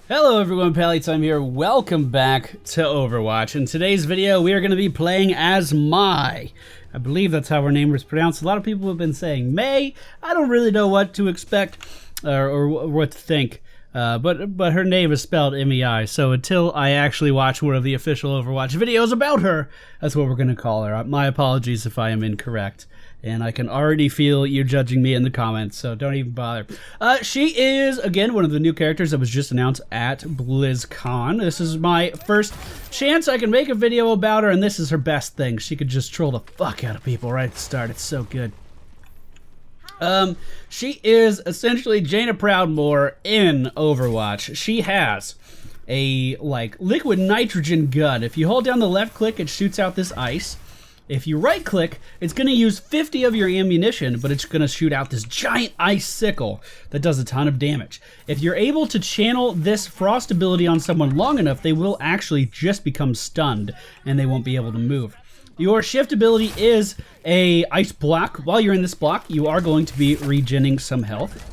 Hello everyone, Pallytime here. Welcome back to Overwatch. In today's video, we are going to be playing as Mai. I believe that's how her name was pronounced. A lot of people have been saying May. I don't really know what to expect or what to think. But her name is spelled M-E-I, so until I actually watch one of the official Overwatch videos about her, that's what we're going to call her. My apologies if I am incorrect. And I can already feel you judging me in the comments, so don't even bother. She is, again, one of the new characters that was just announced at BlizzCon. This is my first chance I can make a video about her, and this is her best thing. She could just troll the fuck out of people right at the start. It's so good. She is essentially Jaina Proudmoore in Overwatch. She has a, liquid nitrogen gun. If you hold down the left click, it shoots out this ice. If you right click, it's going to use 50 of your ammunition, but it's going to shoot out this giant ice sickle that does a ton of damage. If you're able to channel this frost ability on someone long enough, they will actually just become stunned and they won't be able to move. Your shift ability is a ice block. While you're in this block, you are going to be regenning some health.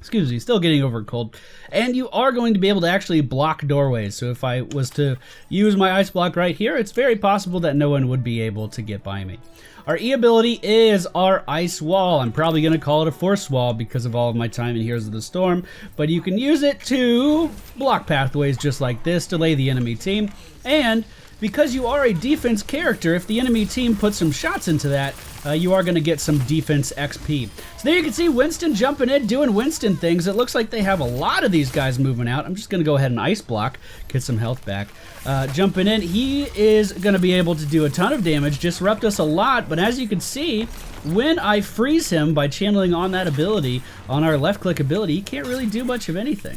Excuse me, still getting over a cold. And you are going to be able to actually block doorways. So if I was to use my ice block right here, it's very possible that no one would be able to get by me. Our E ability is our ice wall. I'm probably going to call it a force wall because of all of my time in Heroes of the Storm. But you can use it to block pathways just like this, delay the enemy team. And because you are a defense character, if the enemy team puts some shots into that, you are going to get some defense XP. So there you can see Winston jumping in, doing Winston things. It looks like they have a lot of these guys moving out. I'm just going to go ahead and ice block, get some health back. Jumping in, he is going to be able to do a ton of damage, disrupt us a lot, but as you can see, when I freeze him by channeling on that ability, on our left click ability, he can't really do much of anything.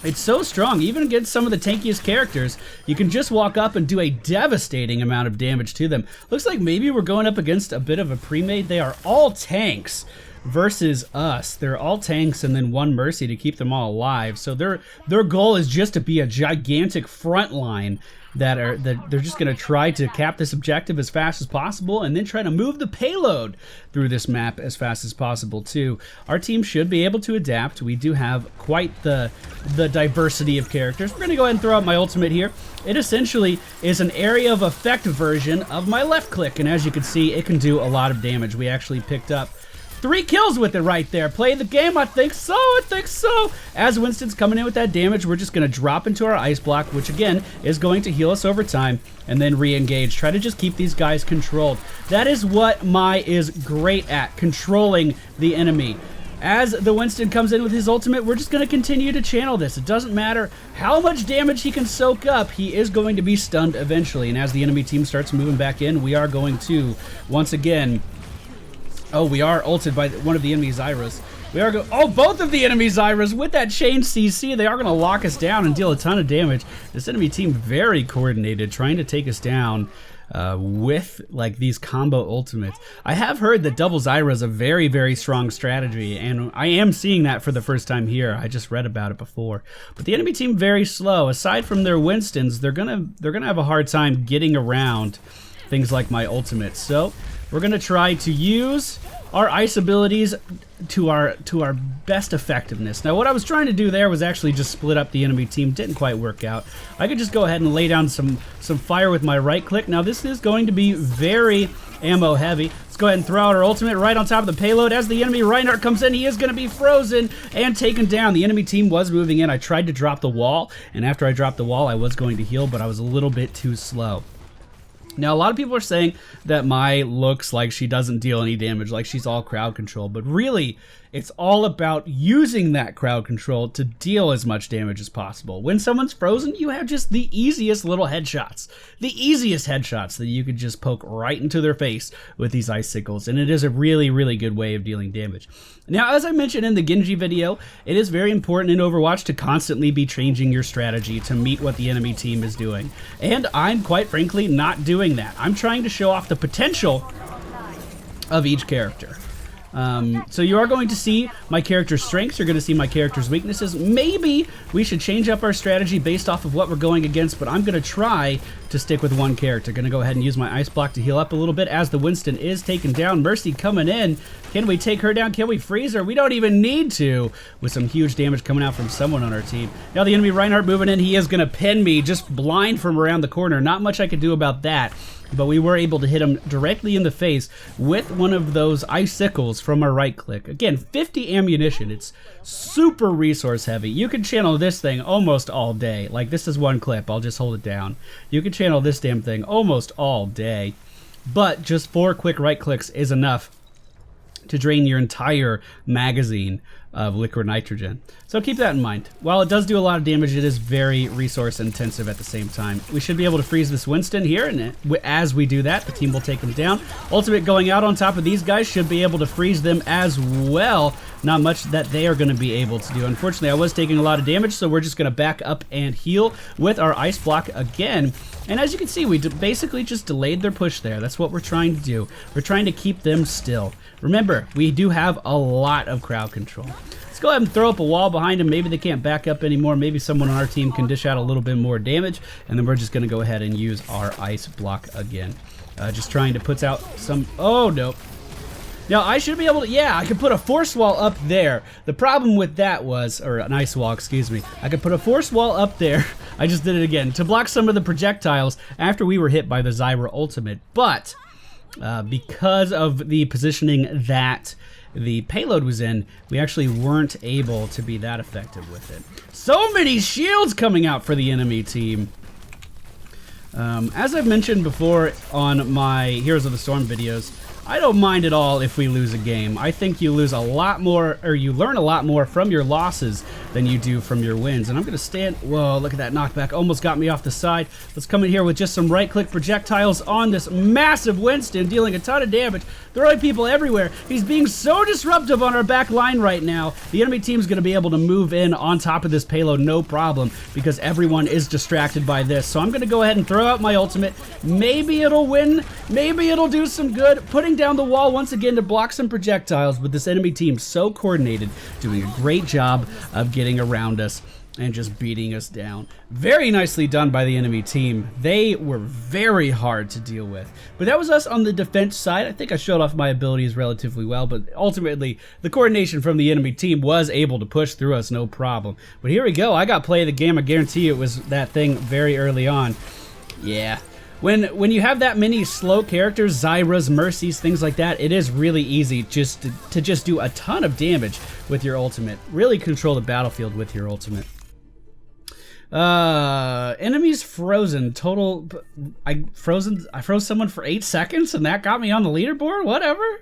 It's so strong, even against some of the tankiest characters, you can just walk up and do a devastating amount of damage to them. Looks like maybe we're going up against a bit of a pre-made. They are all tanks versus us. They're all tanks and then one mercy to keep them all alive. So their goal is just to be a gigantic front line that they're just going to try to cap this objective as fast as possible and then try to move the payload through this map as fast as possible too. Our team should be able to adapt. We do have quite the diversity of characters. We're going to go ahead and throw out my ultimate here. It essentially is an area of effect version of my left click, and as you can see, it can do a lot of damage. We actually picked up 3 kills with it right there. Play the game, I think so, As Winston's coming in with that damage, we're just going to drop into our ice block, which again is going to heal us over time, and then re-engage. Try to just keep these guys controlled. That is what Mai is great at, controlling the enemy. As the Winston comes in with his ultimate, we're just going to continue to channel this. It doesn't matter how much damage he can soak up, he is going to be stunned eventually. And as the enemy team starts moving back in, we are going to, once again... Oh, we are ulted by one of the enemy Zyras. Both of the enemy Zyras with that chain CC, they are going to lock us down and deal a ton of damage. This enemy team very coordinated, trying to take us down with these combo ultimates. I have heard that double Zyra is a very, very strong strategy, and I am seeing that for the first time here. I just read about it before. But the enemy team very slow. Aside from their Winstons, they're gonna have a hard time getting around things like my ultimate. So we're gonna try to use our ice abilities to our best effectiveness. Now what I was trying to do there was actually just split up the enemy team. Didn't quite work out. I could just go ahead and lay down some fire with my right click. Now this is going to be very ammo heavy. Let's go ahead and throw out our ultimate right on top of the payload. As the enemy Reinhardt comes in, he is going to be frozen and taken down. The enemy team was moving in. I tried to drop the wall, and after I dropped the wall I was going to heal, but I was a little bit too slow. Now, a lot of people are saying that Mai looks like she doesn't deal any damage, like she's all crowd control, but really, it's all about using that crowd control to deal as much damage as possible. When someone's frozen, you have just the easiest little headshots. The easiest headshots that you could just poke right into their face with these icicles, and it is a really, really good way of dealing damage. Now, as I mentioned in the Genji video, it is very important in Overwatch to constantly be changing your strategy to meet what the enemy team is doing. And I'm, quite frankly, not doing that. I'm trying to show off the potential of each character. So you are going to see my character's strengths, you're going to see my character's weaknesses. Maybe we should change up our strategy based off of what we're going against, but I'm going to try to stick with one character. Going to go ahead and use my ice block to heal up a little bit as the Winston is taken down. Mercy coming in. Can we take her down? Can we freeze her? We don't even need to, with some huge damage coming out from someone on our team. Now the enemy Reinhardt moving in. He is going to pin me just blind from around the corner. Not much I could do about that. But we were able to hit him directly in the face with one of those icicles from our right click. Again, 50 ammunition. It's super resource heavy. You can channel this thing almost all day. Like, this is one clip. I'll just hold it down. You can channel this damn thing almost all day. But just 4 quick right clicks is enough to drain your entire magazine of liquid nitrogen. So keep that in mind. While it does do a lot of damage, it is very resource intensive at the same time. We should be able to freeze this Winston here, and as we do that, the team will take him down. Ultimate going out on top of these guys should be able to freeze them as well. Not much that they are going to be able to do. Unfortunately, I was taking a lot of damage, so we're just going to back up and heal with our ice block again. And as you can see, we basically just delayed their push there. That's what we're trying to do. We're trying to keep them still. Remember, we do have a lot of crowd control. Let's go ahead and throw up a wall behind them. Maybe they can't back up anymore. Maybe someone on our team can dish out a little bit more damage. And then we're just going to go ahead and use our ice block again. Just trying to put out some... Oh, no. Now, I should be able to... Yeah, I could put a force wall up there. The problem with that was... Or an ice wall, excuse me. I could put a force wall up there. I just did it again. To block some of the projectiles after we were hit by the Zyra ultimate. But... because of the positioning that the payload was in, we actually weren't able to be that effective with it. So many shields coming out for the enemy team. As I've mentioned before on my Heroes of the Storm videos, I don't mind at all if we lose a game. I think you lose a lot more, or you learn a lot more from your losses than you do from your wins. And I'm going to stand... Whoa, look at that knockback. Almost got me off the side. Let's come in here with just some right-click projectiles on this massive Winston, dealing a ton of damage, throwing people everywhere. He's being so disruptive on our back line right now. The enemy team's going to be able to move in on top of this payload, no problem, because everyone is distracted by this. So I'm going to go ahead and throw out my ultimate. Maybe it'll win. Maybe it'll do some good. Putting down the wall once again to block some projectiles, with this enemy team so coordinated, doing a great job of getting around us and just beating us down. Very nicely done by the enemy team. They were very hard to deal with. But that was us on the defense side. I think I showed off my abilities relatively well, but ultimately the coordination from the enemy team was able to push through us no problem. But here we go. I got play of the game. I guarantee it was that thing very early on. Yeah. When you have that many slow characters, Zyras, Mercies, things like that, it is really easy just to just do a ton of damage with your ultimate. Really control the battlefield with your ultimate. Enemies frozen. Total... I froze someone for 8 seconds and that got me on the leaderboard? Whatever.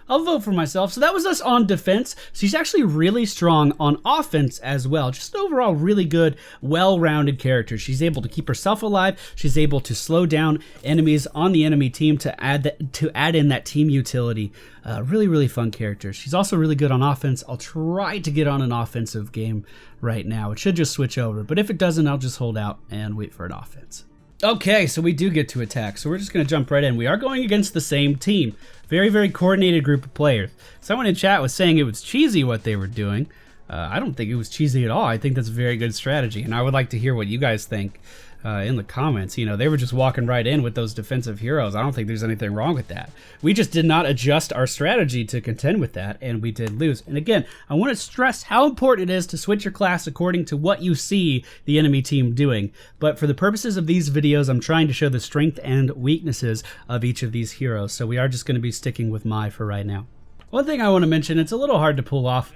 I'll vote for myself. So that was us on defense. She's actually really strong on offense as well. Just an overall really good, well-rounded character. She's able to keep herself alive. She's able to slow down enemies on the enemy team to add in that team utility. Really, really fun character. She's also really good on offense. I'll try to get on an offensive game right now. It should just switch over. But if it doesn't, I'll just hold out and wait for an offense. Okay, so we do get to attack. So we're just going to jump right in. We are going against the same team. Very, very coordinated group of players. Someone in chat was saying it was cheesy what they were doing. I don't think it was cheesy at all. I think that's a very good strategy, and I would like to hear what you guys think in the comments. You know, they were just walking right in with those defensive heroes. I don't think there's anything wrong with that. We just did not adjust our strategy to contend with that, and we did lose. And again, I want to stress how important it is to switch your class according to what you see the enemy team doing. But for the purposes of these videos, I'm trying to show the strength and weaknesses of each of these heroes. So we are just going to be sticking with Mai for right now. One thing I want to mention, it's a little hard to pull off,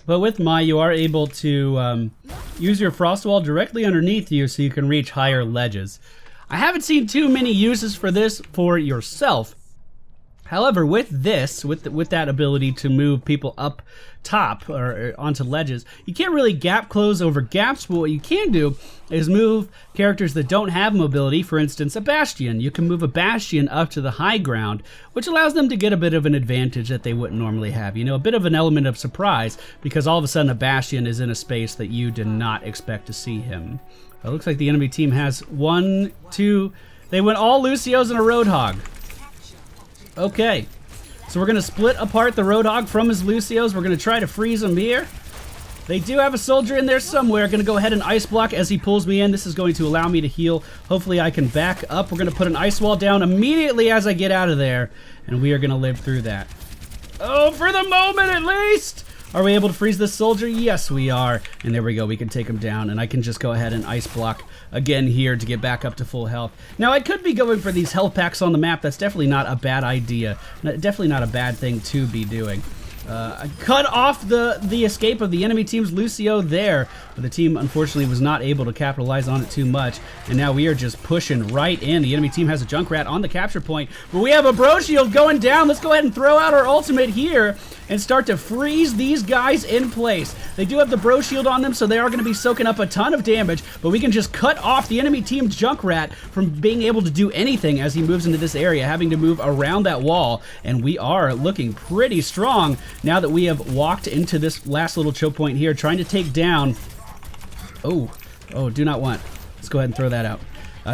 but with Mai, you are able to use your frost wall directly underneath you so you can reach higher ledges. I haven't seen too many uses for this for yourself. However, with this, with that ability to move people up top or onto ledges, you can't really gap close over gaps, but what you can do is move characters that don't have mobility. For instance, a Bastion. You can move a Bastion up to the high ground, which allows them to get a bit of an advantage that they wouldn't normally have. You know, a bit of an element of surprise, because all of a sudden a Bastion is in a space that you did not expect to see him. It looks like the enemy team has 1, 2... They went all Lucios and a Roadhog. Okay, So we're going to split apart the Roadhog from his Lucios. We're going to try to freeze him here. They do have a soldier in there somewhere. Going to go ahead and ice block as he pulls me in. This is going to allow me to heal. Hopefully I can back up. We're going to put an ice wall down immediately as I get out of there. And we are going to live through that. Oh, for the moment at least! Are we able to freeze this soldier? Yes, we are. And there we go. We can take him down. And I can just go ahead and ice block again here to get back up to full health. Now, I could be going for these health packs on the map. That's definitely not a bad idea. Definitely not a bad thing to be doing. I cut off the escape of the enemy team's Lucio there, but the team unfortunately was not able to capitalize on it too much, and now we are just pushing right in. The enemy team has a Junkrat on the capture point, but we have a Bro Shield going down. Let's go ahead and throw out our ultimate here and start to freeze these guys in place. They do have the Bro Shield on them, so they are going to be soaking up a ton of damage, but we can just cut off the enemy team's Junkrat from being able to do anything as he moves into this area, having to move around that wall, and we are looking pretty strong now that we have walked into this last little choke point here, trying to take down... Oh, do not want. Let's go ahead and throw that out.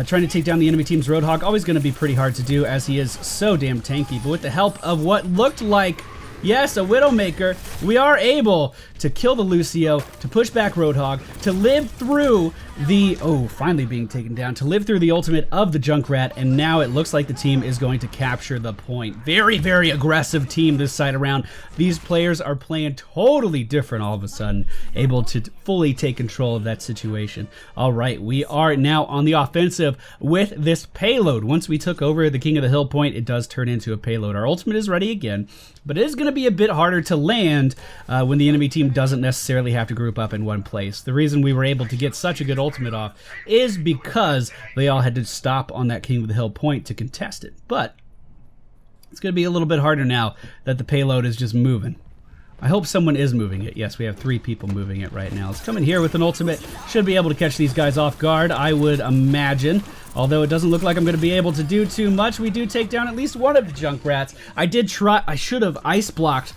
Trying to take down the enemy team's Roadhog, always going to be pretty hard to do as he is so damn tanky, but with the help of what looked like, yes, a Widowmaker, we are able to kill the Lucio, to push back Roadhog, to live through the, finally being taken down, to live through the ultimate of the Junkrat, and now it looks like the team is going to capture the point. Very, very aggressive team this side around. These players are playing totally different all of a sudden, able to fully take control of that situation. All right, we are now on the offensive with this Payload. Once we took over the King of the Hill point, it does turn into a Payload. Our ultimate is ready again, but it is going to be a bit harder to land when the enemy team doesn't necessarily have to group up in one place. The reason we were able to get such a good ultimate off is because they all had to stop on that King of the Hill point to contest it. But it's going to be a little bit harder now that the Payload is just moving. I hope someone is moving it. Yes, we have 3 people moving it right now. Let's come in here with an ultimate. Should be able to catch these guys off guard, I would imagine. Although it doesn't look like I'm going to be able to do too much. We do take down at least one of the Junkrats. I should have ice blocked.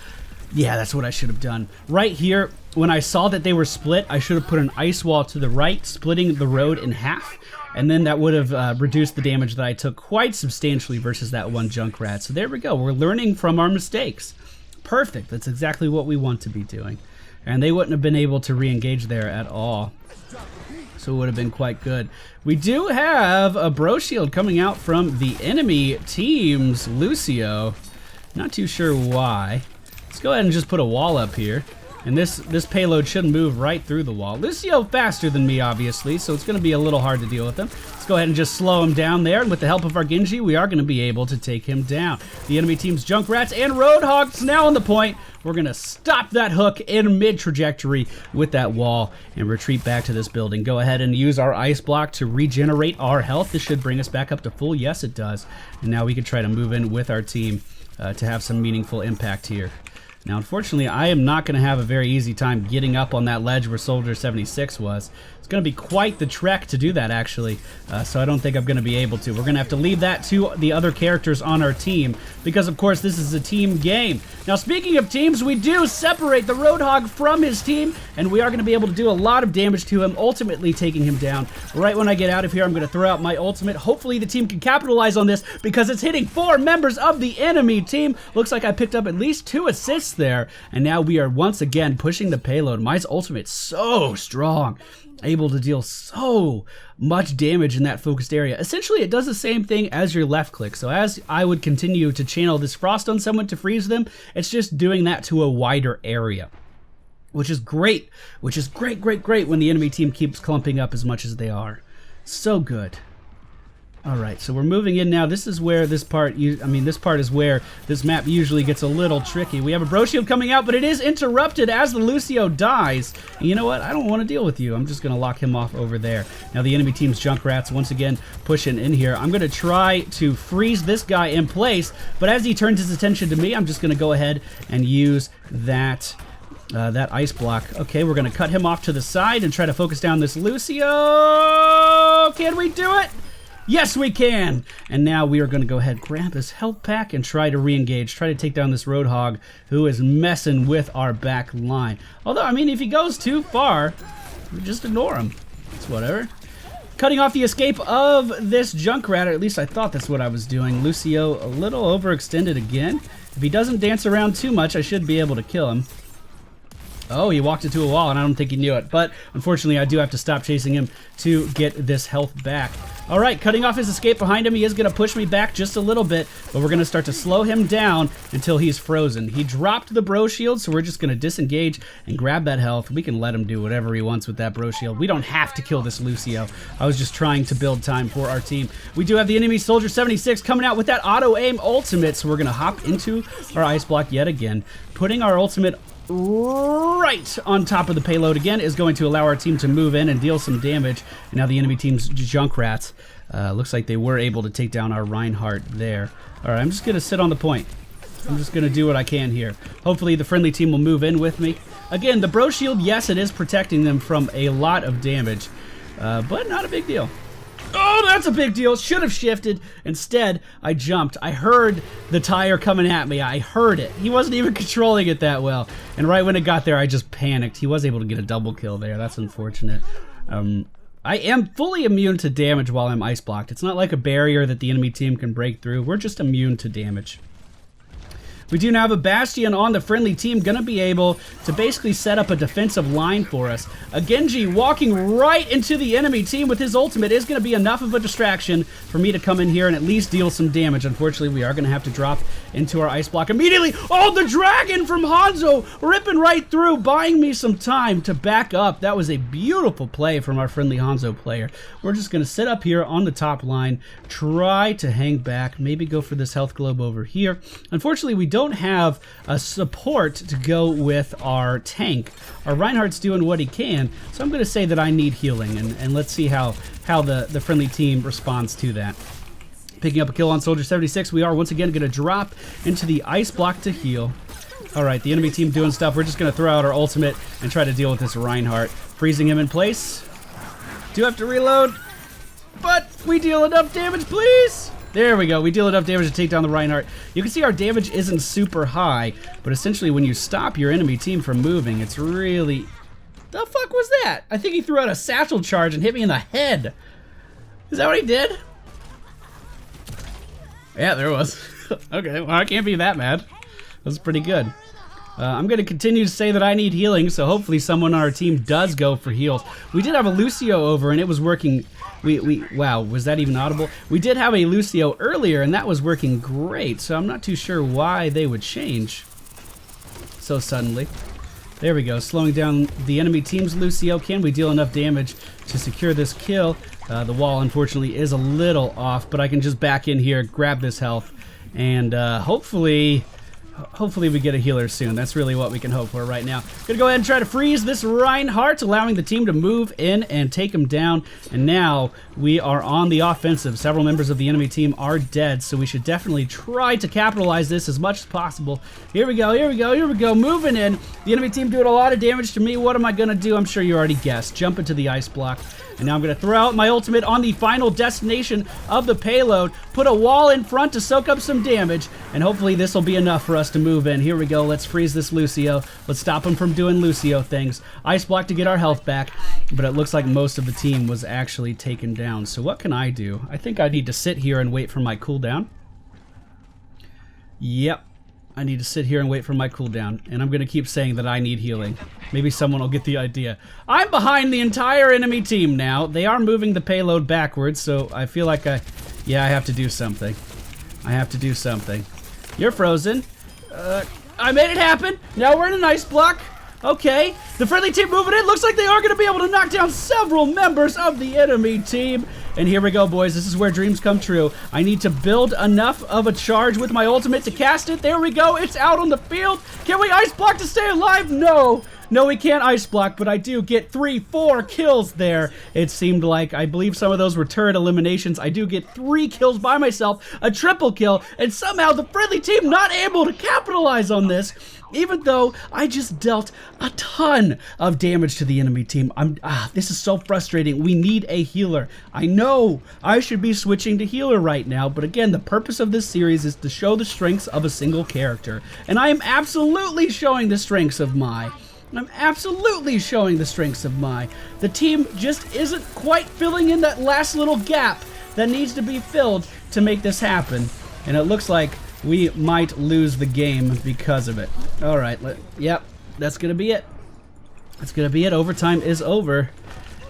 Yeah, that's what I should have done. Right here, when I saw that they were split, I should have put an ice wall to the right, splitting the road in half. And then that would have reduced the damage that I took quite substantially versus that one Junkrat. So there we go. We're learning from our mistakes. Perfect. That's exactly what we want to be doing. And they wouldn't have been able to re-engage there at all. So it would have been quite good. We do have a Bro Shield coming out from the enemy team's Lucio. Not too sure why. Let's go ahead and just put a wall up here. And this Payload should move right through the wall. Lucio faster than me, obviously, so it's going to be a little hard to deal with him. Let's go ahead and just slow him down there. And with the help of our Genji, we are going to be able to take him down. The enemy team's Junkrats and Roadhogs now on the point. We're going to stop that hook in mid-trajectory with that wall and retreat back to this building. Go ahead and use our ice block to regenerate our health. This should bring us back up to full. Yes, it does. And now we can try to move in with our team to have some meaningful impact here. Now, unfortunately, I am not going to have a very easy time getting up on that ledge where Soldier 76 was. It's going to be quite the trek to do that, actually, so I don't think I'm going to be able to. We're going to have to leave that to the other characters on our team because, of course, this is a team game. Now, speaking of teams, we do separate the Roadhog from his team, and we are going to be able to do a lot of damage to him, ultimately taking him down. Right when I get out of here, I'm going to throw out my ultimate. Hopefully, the team can capitalize on this because it's hitting 4 members of the enemy team. Looks like I picked up at least 2 assists there, and now we are once again pushing the Payload. My ultimate's so strong, able to deal so much damage in that focused area. Essentially, it does the same thing as your left click. So as I would continue to channel this frost on someone to freeze them, it's just doing that to a wider area, which is great, great when the enemy team keeps clumping up as much as they are. So good. Alright, so we're moving in now. This is where this part, this part is where this map usually gets a little tricky. We have a Bro Shield coming out, but it is interrupted as the Lucio dies. And you know what? I don't want to deal with you. I'm just going to lock him off over there. Now the enemy team's Junkrats once again pushing in here. I'm going to try to freeze this guy in place, but as he turns his attention to me, I'm just going to go ahead and use that ice block. Okay, we're going to cut him off to the side and try to focus down this Lucio. Can we do it? Yes, we can! And now we are going to go ahead, grab this health pack, and try to re-engage. Try to take down this Roadhog who is messing with our back line. Although, if he goes too far, we just ignore him. It's whatever. Cutting off the escape of this Junkrat, or at least I thought that's what I was doing. Lucio a little overextended again. If he doesn't dance around too much, I should be able to kill him. Oh, he walked into a wall, and I don't think he knew it. But unfortunately, I do have to stop chasing him to get this health back. All right, cutting off his escape behind him. He is going to push me back just a little bit, but we're going to start to slow him down until he's frozen. He dropped the bro shield, so we're just going to disengage and grab that health. We can let him do whatever he wants with that bro shield. We don't have to kill this Lucio. I was just trying to build time for our team. We do have the enemy Soldier 76 coming out with that auto-aim ultimate, so we're going to hop into our ice block yet again, putting our ultimate right on top of the payload again is going to allow our team to move in and deal some damage. And now the enemy team's Junkrats. Looks like they were able to take down our Reinhardt there. All right, I'm just going to sit on the point. I'm just going to do what I can here. Hopefully the friendly team will move in with me. Again, the bro shield, yes, it is protecting them from a lot of damage, but not a big deal. Oh, that's a big deal. Should have shifted. Instead, I jumped. I heard the tire coming at me. I heard it. He wasn't even controlling it that well. And right when it got there, I just panicked. He was able to get a double kill there. That's unfortunate. I am fully immune to damage while I'm ice blocked. It's not like a barrier that the enemy team can break through. We're just immune to damage. We do now have a Bastion on the friendly team, gonna be able to basically set up a defensive line for us. A Genji walking right into the enemy team with his ultimate is gonna be enough of a distraction for me to come in here and at least deal some damage. Unfortunately, we are gonna have to drop into our ice block immediately. Oh, the dragon from Hanzo ripping right through, buying me some time to back up. That was a beautiful play from our friendly Hanzo player. We're just gonna sit up here on the top line, try to hang back, maybe go for this health globe over here. Unfortunately, we don't have a support to go with our tank. Our Reinhardt's doing what he can, so I'm going to say that I need healing, and let's see how the friendly team responds to that. Picking up a kill on Soldier 76, we are once again going to drop into the ice block to heal. All right, the enemy team doing stuff. We're just going to throw out our ultimate and try to deal with this Reinhardt. Freezing him in place. Do have to reload, but we deal enough damage, please. There we go. We deal enough damage to take down the Reinhardt. You can see our damage isn't super high, but essentially when you stop your enemy team from moving, it's really... The fuck was that? I think he threw out a satchel charge and hit me in the head. Is that what he did? Yeah, there it was. Okay, well, I can't be that mad. That was pretty good. I'm going to continue to say that I need healing, so hopefully someone on our team does go for heals. We did have a Lucio over, and it was working... Wow, was that even audible? We did have a Lucio earlier, and that was working great, so I'm not too sure why they would change so suddenly. There we go, slowing down the enemy team's Lucio. Can we deal enough damage to secure this kill? The wall, unfortunately, is a little off, but I can just back in here, grab this health, and hopefully we get a healer soon. That's really what we can hope for right now. Gonna go ahead and try to freeze this Reinhardt, allowing the team to move in and take him down. And now we are on the offensive. Several members of the enemy team are dead, so we should definitely try to capitalize this as much as possible. Here we go, here we go, here we go. Moving in. The enemy team doing a lot of damage to me. What am I gonna do? I'm sure you already guessed. Jump into the ice block. And now I'm going to throw out my ultimate on the final destination of the payload, put a wall in front to soak up some damage, and hopefully this will be enough for us to move in. Here we go. Let's freeze this Lucio. Let's stop him from doing Lucio things. Ice block to get our health back, but it looks like most of the team was actually taken down. So what can I do? I think I need to sit here and wait for my cooldown. Yep. I need to sit here and wait for my cooldown, and I'm going to keep saying that I need healing. Maybe someone will get the idea. I'm behind the entire enemy team now. They are moving the payload backwards, so I feel like I have to do something. I have to do something. You're frozen. I made it happen. Now we're in an ice block. Okay, the friendly team moving in. Looks like they are going to be able to knock down several members of the enemy team. And here we go, boys. This is where dreams come true. I need to build enough of a charge with my ultimate to cast it. There we go. It's out on the field. Can we ice block to stay alive? No. No, we can't ice block, but I do get 3-4 kills there. It seemed like, I believe some of those were turret eliminations. I do get 3 kills by myself, a triple kill, and somehow the friendly team not able to capitalize on this, even though I just dealt a ton of damage to the enemy team. This is so frustrating. We need a healer. I know I should be switching to healer right now, but again, the purpose of this series is to show the strengths of a single character, and I am absolutely showing the strengths of Mai. I'm absolutely showing the strengths of Mai. The team just isn't quite filling in that last little gap that needs to be filled to make this happen. And it looks like we might lose the game because of it. All right, yep, that's gonna be it. That's gonna be it. Overtime is over.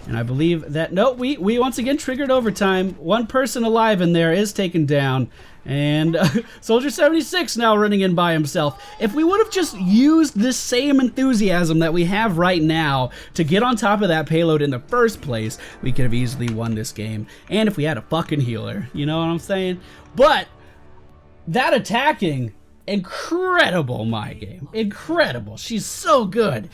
And I believe that, no, we once again triggered overtime. One person alive in there is taken down. And Soldier 76 now running in by himself. If we would have just used this same enthusiasm that we have right now to get on top of that payload in the first place, we could have easily won this game. And if we had a fucking healer, you know what I'm saying? But that attacking, incredible my game. Incredible. She's so good.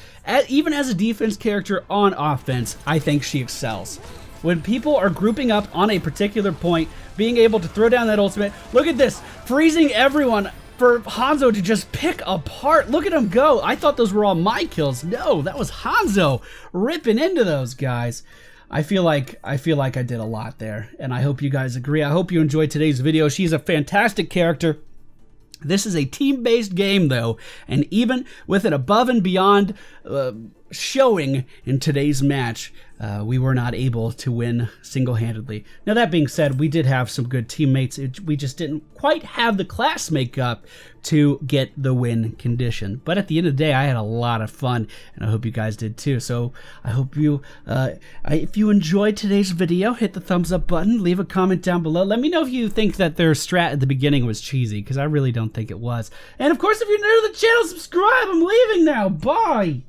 Even as a defense character on offense, I think she excels. When people are grouping up on a particular point, being able to throw down that ultimate. Look at this. Freezing everyone for Hanzo to just pick apart. Look at him go. I thought those were all my kills. No, that was Hanzo ripping into those guys. I feel like I did a lot there, and I hope you guys agree. I hope you enjoyed today's video. She's a fantastic character. This is a team-based game, though, and even with an above and beyond showing in today's match, we were not able to win single-handedly. Now, that being said, we did have some good teammates. We just didn't quite have the class makeup to get the win condition. But at the end of the day, I had a lot of fun, and I hope you guys did too. So I hope you, if you enjoyed today's video, hit the thumbs up button, leave a comment down below. Let me know if you think that their strat at the beginning was cheesy, because I really don't think it was. And of course, if you're new to the channel, subscribe. I'm leaving now. Bye.